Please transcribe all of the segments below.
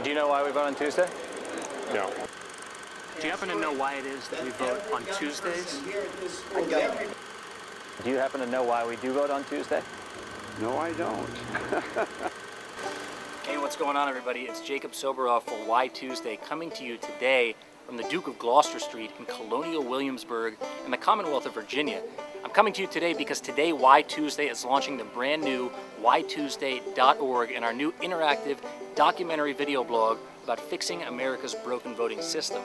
Do you know why we vote on Tuesday? No. Do you happen to know why it is that we vote on Tuesdays? Do you happen to know why we do vote on Tuesday? No, I don't. Hey, what's going on, everybody? It's Jacob Soboroff for Why Tuesday, coming to you today from the Duke of Gloucester Street in Colonial Williamsburg in the Commonwealth of Virginia. I'm coming to you today because today Why Tuesday is launching the brand new whytuesday.org and our new interactive documentary video blog about fixing America's broken voting system.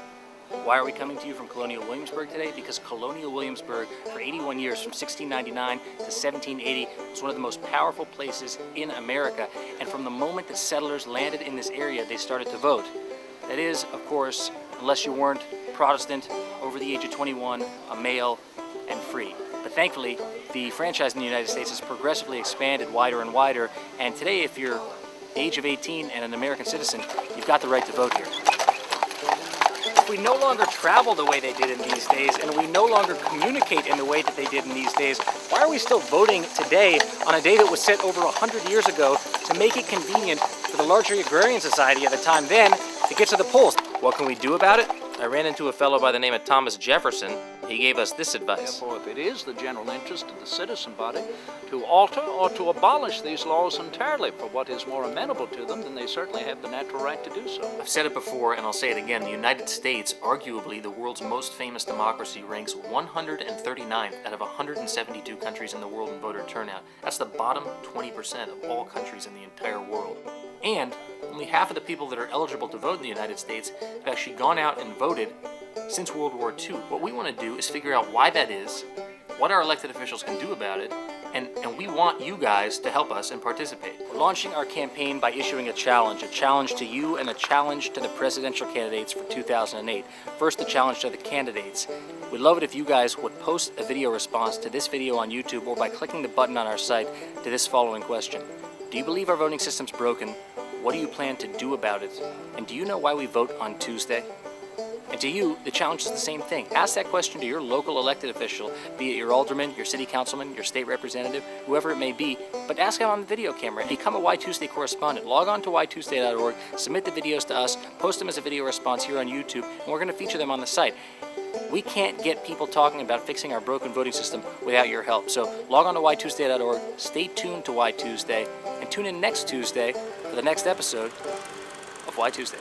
Why are we coming to you from Colonial Williamsburg today? Because Colonial Williamsburg, for 81 years, from 1699 to 1780, was one of the most powerful places in America. And from the moment that settlers landed in this area, they started to vote. That is, of course, unless you weren't Protestant, over the age of 21, a male, and free. But thankfully, the franchise in the United States has progressively expanded wider and wider. And today, if you're the age of 18 and an American citizen, you've got the right to vote here. If we no longer travel the way they did in these days, and we no longer communicate in the way that they did in these days, why are we still voting today on a day that was set over 100 years ago to make it convenient for the larger agrarian society at the time then to get to the polls? What can we do about it? I ran into a fellow by the name of Thomas Jefferson. He gave us this advice. Therefore, if it is the general interest of the citizen body to alter or to abolish these laws entirely for what is more amenable to them, then they certainly have the natural right to do so. I've said it before, and I'll say it again. The United States, arguably the world's most famous democracy, ranks 139th out of 172 countries in the world in voter turnout. That's the bottom 20% of all countries in the entire world. And only half of the people that are eligible to vote in the United States have actually gone out and voted since World War II. What we want to do is figure out why that is, what our elected officials can do about it, and we want you guys to help us and participate. We're launching our campaign by issuing a challenge to you and a challenge to the presidential candidates for 2008. First, the challenge to the candidates. We'd love it if you guys would post a video response to this video on YouTube or by clicking the button on our site to this following question. Do you believe our voting system's broken? What do you plan to do about it? And do you know why we vote on Tuesday? And to you, the challenge is the same thing. Ask that question to your local elected official, be it your alderman, your city councilman, your state representative, whoever it may be, but ask him on the video camera and become a Why Tuesday correspondent. Log on to whytuesday.org, submit the videos to us, post them as a video response here on YouTube, and we're going to feature them on the site. We can't get people talking about fixing our broken voting system without your help. So log on to whytuesday.org, stay tuned to Why Tuesday, and tune in next Tuesday for the next episode of Why Tuesday.